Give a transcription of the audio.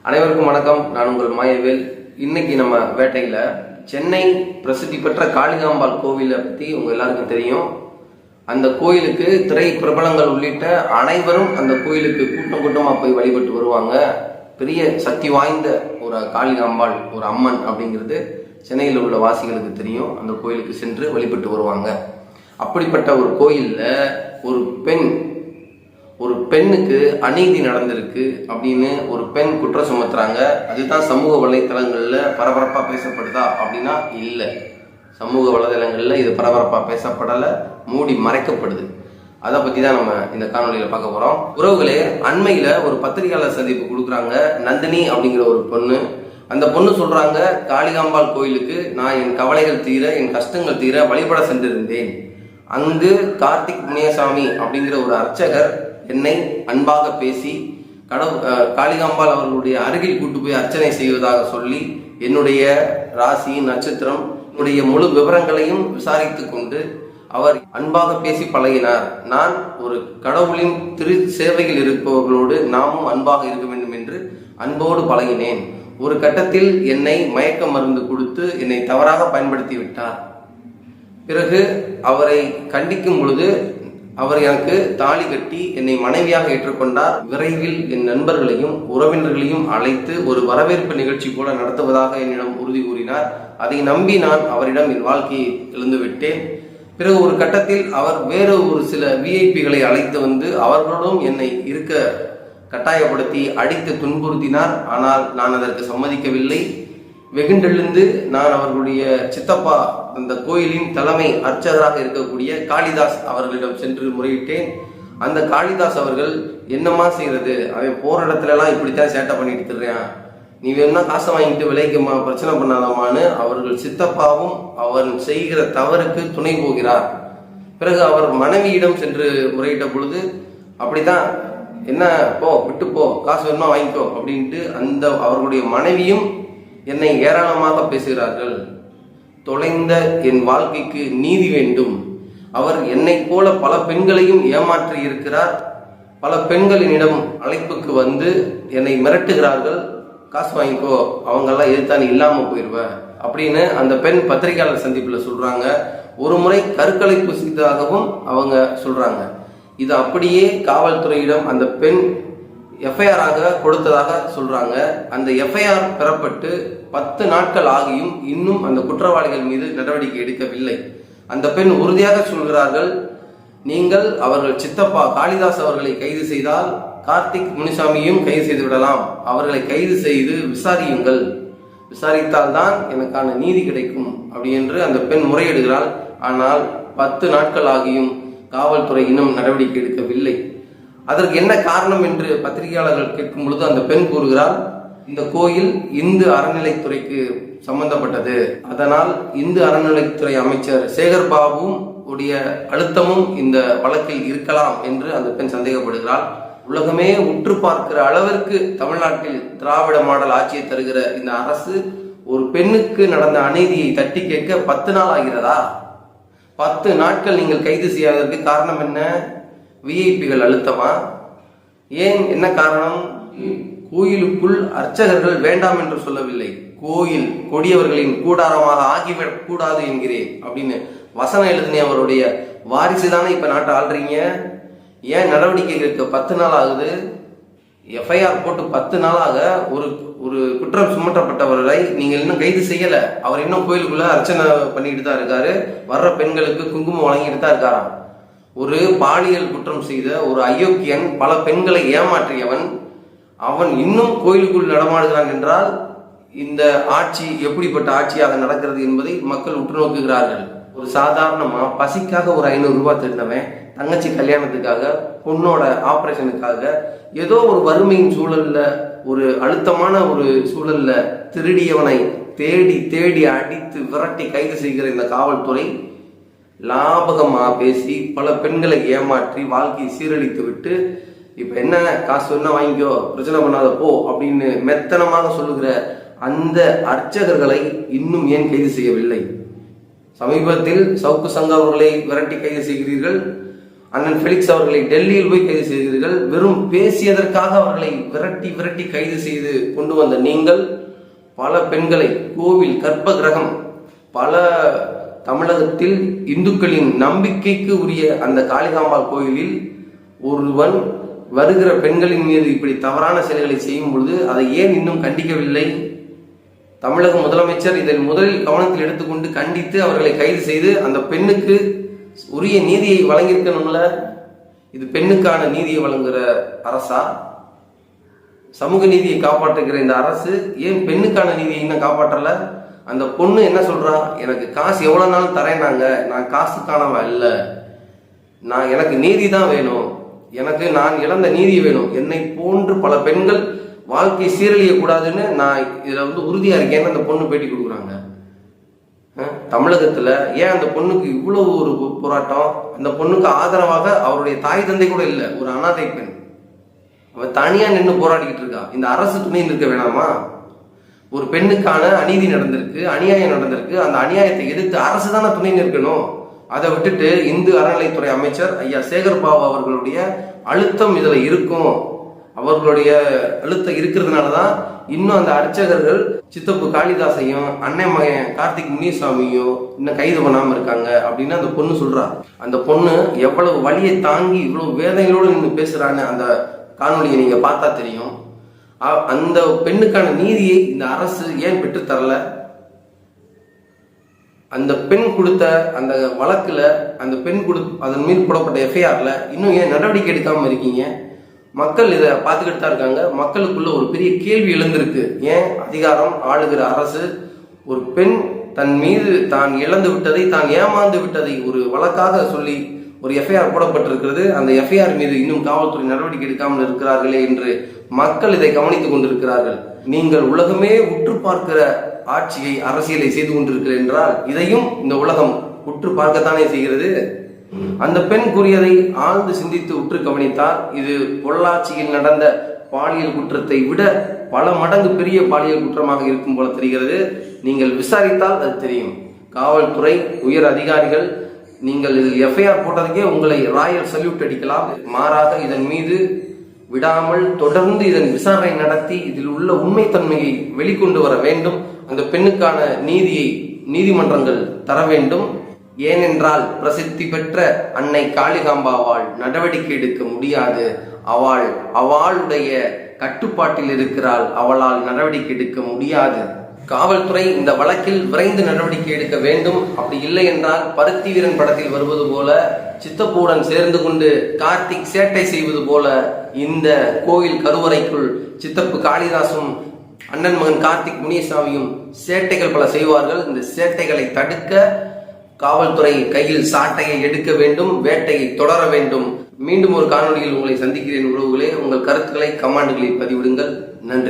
அனைவருக்கும் வணக்கம். நான் உங்கள் மாயவேல். இன்னைக்கு நம்ம வேட்டையில் சென்னை பிரசித்தி பெற்ற காளிகாம்பாள் கோவிலை பற்றி உங்கள் எல்லாருக்கும் தெரியும். அந்த கோயிலுக்கு திரை பிரபலங்கள் உள்ளிட்ட அனைவரும் அந்த கோயிலுக்கு கூட்டம் கூட்டமாக போய் வழிபட்டு வருவாங்க. பெரிய சக்தி வாய்ந்த ஒரு காளிகாம்பாள், ஒரு அம்மன் அப்படிங்கிறது சென்னையில் உள்ள வாசிகளுக்கு தெரியும். அந்த கோயிலுக்கு சென்று வழிபட்டு வருவாங்க. அப்படிப்பட்ட ஒரு கோயிலில் ஒரு பெண்ணுக்கு அநீதி நடந்திருக்கு அப்படின்னு ஒரு பெண் குற்றம் சுமத்துறாங்க. அதுதான் சமூக வலைத்தளங்கள்ல பரபரப்பா பேசப்படுதா அப்படின்னா இல்லை. சமூக வலைதளங்கள்ல இது பரபரப்பா பேசப்படலை, மூடி மறைக்கப்படுது. அதை பத்தி தான் நம்ம இந்த காணொலியில பார்க்க போறோம். உறவுகளே, அண்மையில ஒரு பத்திரிகையாளர் சந்திப்பு கொடுக்குறாங்க. நந்தினி அப்படிங்கிற ஒரு பொண்ணு. அந்த பொண்ணு சொல்றாங்க, காளிகாம்பாள் கோயிலுக்கு நான் என் கவலைகள் தீர, என் கஷ்டங்கள் தீர வழிபட சென்றிருந்தேன். அங்கு கார்த்திக் முனியசாமி அப்படிங்கிற ஒரு அர்ச்சகர் என்னை அன்பாக பேசி காளிகாம்பாள் அவர்களுடைய அருகில் கூட்டு போய் அர்ச்சனை செய்வதாக சொல்லி என்னுடைய ராசி, நட்சத்திரம், என்னுடைய முழு விவரங்களையும் விசாரித்து கொண்டு அவர் அன்பாக பேசி பழகினார். நான் ஒரு கடவுளின் திரு சேவையில் இருப்பவர்களோடு நாமும் அன்பாக இருக்க வேண்டும் என்று அன்போடு பழகினேன். ஒரு கட்டத்தில் என்னை மயக்க மருந்து கொடுத்து என்னை தவறாக பயன்படுத்தி விட்டார். பிறகு அவரை கண்டிக்கும் பொழுது அவர் எனக்கு தாலி கட்டி என்னை மனைவியாக ஏற்றுக்கொண்டார். விரைவில் என் நண்பர்களையும் உறவினர்களையும் அழைத்து ஒரு வரவேற்பு நிகழ்ச்சி போல நடத்துவதாக என்னிடம் உறுதி கூறினார். அதை நம்பி நான் அவரிடம் என் வாழ்க்கையை இழந்து விட்டேன். பிறகு ஒரு கட்டத்தில் அவர் வேறு ஒரு சில விஐபிகளை அழைத்து வந்து அவர்களோடும் என்னை இருக்க கட்டாயப்படுத்தி அடித்து துன்புறுத்தினார். ஆனால் நான் அதற்கு சம்மதிக்கவில்லை. வெகுண்டெழுந்து நான் அவர்களுடைய சித்தப்பா, அந்த கோயிலின் தலைமை அர்ச்சகராக இருக்கக்கூடிய காளிதாஸ் அவர்களிடம் சென்று முறையிட்டேன். அந்த காளிதாஸ் அவர்கள், என்னம்மா செய்யறது, அவன் போற இடத்துல எல்லாம் இப்படித்தான் சேட்டை பண்ணிட்டு திடுறான், நீ வேணும்னா காசை வாங்கிட்டு விலைக்குமா, பிரச்சனை பண்ணாதமான்னு அவர்கள் சித்தப்பாவும் அவன் செய்கிற தவறுக்கு துணை போகிறார். பிறகு அவர் மனைவியிடம் சென்று முறையிட்ட பொழுது, அப்படித்தான், என்ன போ, விட்டு போ, காசு வேணுமா வாங்கிக்கோ அப்படின்ட்டு அந்த அவர்களுடைய மனைவியும் என்னை ஏராளமாக பேசுகிறார்கள். தொலைந்த என் வாழ்க்கைக்கு நீதி வேண்டும். அவர் என்னை போல பல பெண்களையும் ஏமாற்றி இருக்கிறார். பல பெண்களினிடம் அழைப்புக்கு வந்து என்னை மிரட்டுகிறார்கள். காசு வாங்கிக்கோ, அவங்கெல்லாம் எதிர்த்தானே இல்லாம போயிடுவ அப்படின்னு அந்த பெண் பத்திரிகையாளர் சந்திப்புல சொல்றாங்க. ஒரு முறை கருக்கலைப்பு செய்ததாகவும் அவங்க சொல்றாங்க. இது அப்படியே காவல்துறையிடம் அந்த பெண் எஃப்ஐஆர் ஆக கொடுத்ததாக சொல்றாங்க. அந்த எஃப்ஐஆர் பெறப்பட்டு 10 நாட்கள் ஆகியும் இன்னும் அந்த குற்றவாளிகள் மீது நடவடிக்கை எடுக்கவில்லை. அந்த பெண் உறுதியாக சொல்கிறார்கள், நீங்கள் அவர்கள் சித்தப்பா காளிதாஸ் அவர்களை கைது செய்தால் கார்த்திக் முனிசாமியும் கைது செய்து விடலாம். அவர்களை கைது செய்து விசாரியுங்கள், விசாரித்தால்தான் எனக்கான நீதி கிடைக்கும் அப்படி என்று அந்த பெண் முறையிடுகிறாள். ஆனால் 10 நாட்கள் ஆகியும் காவல்துறை இன்னும் நடவடிக்கை எடுக்கவில்லை. அதற்கு என்ன காரணம் என்று பத்திரிகையாளர்கள் கேட்கும் பொழுது அந்த பெண் கூறுகிறார், இந்த கோயில் இந்து அறநிலைத்துறைக்கு சம்பந்தப்பட்டது, அதனால் இந்து அறநிலைத்துறை அமைச்சர் சேகர் பாபு உடைய அழுத்தமும் இந்த வழக்கில் இருக்கலாம் என்று அந்த பெண் சந்தேகப்படுகிறார். உலகமே உற்று பார்க்கிற அளவிற்கு தமிழ்நாட்டில் திராவிட மாடல் ஆட்சியை தருகிற இந்த அரசு ஒரு பெண்ணுக்கு நடந்த அநீதியை தட்டி கேட்க 10 நாள் ஆகிறதா? 10 நாட்கள் நீங்கள் கைது செய்யாததற்கு காரணம் என்ன? விஐபிகள் அழுத்தமா? ஏன், என்ன காரணம்? கோயிலுக்குள் அர்ச்சகர்கள் வேண்டாம் என்று சொல்லவில்லை, கோயில் கொடியவர்களின் கூடாரமாக ஆகிவிடக் கூடாது என்கிறேன் அப்படின்னு வசனம் எழுதினே அவருடைய வாரிசு தானே இப்ப நாட்டை ஆள்றீங்க. ஏன் நடவடிக்கை இருக்க 10 நாள் ஆகுது? எஃப்ஐஆர் போட்டு 10 நாளாக ஒரு குற்றம் சுமற்றப்பட்டவரை நீங்கள் இன்னும் கைது செய்யல. அவர் இன்னும் கோயிலுக்குள்ள அர்ச்சனை பண்ணிட்டு தான் இருக்காரு. வர்ற பெண்களுக்கு குங்குமம் வழங்கிட்டு தான் இருக்காராம். ஒரு பாலியல் குற்றம் செய்த ஒரு அயோக்கியன், பல பெண்களை ஏமாற்றியவன், அவன் இன்னும் கோயிலுக்குள் நடமாடுகிறான் என்றால் இந்த ஆட்சி எப்படிப்பட்ட ஆட்சியாக நடக்கிறது என்பதை மக்கள் உற்று நோக்குகிறார்கள். ஒரு சாதாரணமா பசிக்காக ஒரு 500 ரூபாய் திருந்தவன் தங்கச்சி கல்யாணத்துக்காக, பொண்ணோட ஆபரேஷனுக்காக, ஏதோ ஒரு வறுமையின் சூழல்ல, ஒரு அழுத்தமான ஒரு சூழல்ல திருடியவனை தேடி தேடி அடித்து விரட்டி கைது செய்கிற இந்த காவல்துறை லாபகமா பேசி பல பெண்களை ஏமாற்றி வாழ்க்கையை சீரழித்து விட்டு, இப்ப என்ன, காசு வேணா வாங்கிக்கோ, பிரச்சனை பண்ணாத போ அப்படின்னு மெத்தனமாக சொல்லுகிற அந்த அர்ச்சகர்களை இன்னும் ஏன் கைது செய்யவில்லை? சமீபத்தில் சவுக்கு சங்கா அவர்களை விரட்டி கைது செய்கிறீர்கள். அண்ணன் ஃபெலிக்ஸ் அவர்களை டெல்லியில் போய் கைது செய்தீர்கள். வெறும் பேசியதற்காக அவர்களை விரட்டி விரட்டி கைது செய்து கொண்டு வந்த நீங்கள் பல பெண்களை கோவில் கர்ப்ப கிரகம் பல தமிழகத்தில் இந்துக்களின் நம்பிக்கைக்கு உரிய அந்த காளிகாம்பாள் கோயிலில் ஒருவன் வருகிற பெண்களின் மீது இப்படி தவறான செயல்களை செய்யும் பொழுது அதை ஏன் இன்னும் கண்டிக்கவில்லை? தமிழக முதலமைச்சர் இதை முதலில் கவனத்தில் எடுத்துக்கொண்டு கண்டித்து அவர்களை கைது செய்து அந்த பெண்ணுக்கு உரிய நீதியை வழங்கியிருக்கணும்ல. இது பெண்ணுக்கான நீதியை வழங்குகிற அரசா? சமூக நீதியை காப்பாற்றுகிற இந்த அரசு ஏன் பெண்ணுக்கான நீதியை இன்னும் காப்பாற்றல? அந்த பொண்ணு என்ன சொல்றா? எனக்கு காசு எவ்வளவு நாளும் தரேனாங்க, நான் காசுக்கானவா இல்லை, எனக்கு நீதி தான் வேணும், எனக்கு நான் இழந்த நீதி வேணும், என்னை போன்று பல பெண்கள் வாழ்க்கை சீரழிய கூடாதுன்னு நான் இதுல உறுதியா இருக்கேன்னு அந்த பொண்ணு பேட்டி கொடுக்குறாங்க. தமிழகத்துல ஏன் அந்த பொண்ணுக்கு இவ்வளவு ஒரு போராட்டம்? அந்த பொண்ணுக்கு ஆதரவாக அவருடைய தாய் தந்தை கூட இல்லை, ஒரு அனாதை பெண், அவ தனியா நின்று போராடிக்கிட்டு இருக்கா. இந்த அரசு துணை நிற்க வேணாமா? ஒரு பெண்ணுக்கான அநீதி நடந்திருக்கு, அநியாயம் நடந்திருக்கு, அந்த அநியாயத்தை எதிர்த்து அரசு தானே துணை நிற்கணும். அதை விட்டுட்டு இந்து அறநிலைத்துறை அமைச்சர் ஐயா சேகர் பாபு அவர்களுடைய அழுத்தம் இதுல இருக்கும். அவர்களுடைய அழுத்தம் இருக்கிறதுனாலதான் இன்னும் அந்த அர்ச்சகர்கள் சித்தப்பு காளிதாசையும் அன்னை மகன் கார்த்திக் முனிசாமியும் இன்னும் கைது பண்ணாம இருக்காங்க அப்படின்னு அந்த பொண்ணு சொல்றா. அந்த பொண்ணு எவ்வளவு வலியை தாங்கி இவ்வளவு வேதனைகளோடு நின்று பேசுறான்னு அந்த காணொலியை நீங்க பார்த்தா தெரியும். அந்த பெண்ணுக்கான நீதியை இந்த அரசு ஏன் பெற்று தரல? அந்த பெண் கொடுத்த அந்த வழக்குல அந்த பெண் அதன் மீது போடப்பட்ட எஃப்ஐஆர்ல இன்னும் ஏன் நடவடிக்கை எடுக்காம இருக்கீங்க? மக்கள் இதை பார்த்துக்கிட்டு தான் இருக்காங்க. மக்களுக்குள்ள ஒரு பெரிய கேள்வி எழுந்திருக்கு. ஏன் அதிகாரம் ஆளுகிற அரசு ஒரு பெண் தன் மீது தான் இழந்து விட்டதை, தான் ஏமாந்து விட்டதை ஒரு வழக்காக சொல்லி ஒரு எஃப்ஐஆர் போடப்பட்டிருக்கிறது. அந்த எஃப்ஐஆர் மீது இன்னும் காவல்துறை நடவடிக்கை எடுக்காமல் இருக்கிறார்களே என்று மக்கள் இதை கவனித்துக் கொண்டிருக்கிறார்கள். நீங்கள் உலகமே உற்று பார்க்கிற ஆட்சியை, அரசியலை செய்து கொண்டிருக்கிறீர்கள் என்றால் இதையும் இந்த உலகம் உற்று பார்க்கத்தானே செய்கிறது. அந்த பெண் கூறியதை ஆழ்ந்து சிந்தித்து உற்று கவனித்தால் இது பொள்ளாச்சியில் நடந்த பாலியல் குற்றத்தை விட பல மடங்கு பெரிய பாலியல் குற்றமாக இருக்கும் போல தெரிகிறது. நீங்கள் விசாரித்தால் அது தெரியும். காவல்துறை உயர் அதிகாரிகள் நீங்கள் இதில் எஃப்ஐஆர் போட்டதுக்கே உங்களை ராயல் சல்யூட் அடிக்கலாம். மாறாக இதன் மீது விடாமல் தொடர்ந்து இதன் விசாரணை நடத்தி இதில் உள்ள உண்மைத்தன்மையை வெளிக்கொண்டு வர வேண்டும். அந்த பெண்ணுக்கான நீதியை நீதிமன்றங்கள் தர வேண்டும். ஏனென்றால் பிரசித்தி பெற்ற அன்னை காளிகாம்பாவால் நடவடிக்கை எடுக்க முடியாது. அவளுடைய கட்டுப்பாட்டில் இருக்கிறாள். அவளால் நடவடிக்கை எடுக்க முடியாது. காவல்துறை இந்த வழக்கில் விரைந்து நடவடிக்கை எடுக்க வேண்டும். அப்படி இல்லை என்றால் பருத்தி வீரன் படத்தில் வருவது போல சித்தப்பூடன் சேர்ந்து கொண்டு கார்த்திக் சேட்டை செய்வது போல இந்த கோயில் கருவறைக்குள் சித்தப்பு காளிதாசும் அண்ணன் மகன் கார்த்திக் முனிசாமியும் சேட்டைகள் பல செய்வார்கள். இந்த சேட்டைகளை தடுக்க காவல்துறை கையில் சாட்டையை எடுக்க வேண்டும், வேட்டையை தொடர வேண்டும். மீண்டும் ஒரு காணொலியில் உங்களை சந்திக்கிறேன் உறவுகளே. உங்கள் கருத்துக்களை கமெண்ட்களில் பதிவிடுங்கள். நன்றி.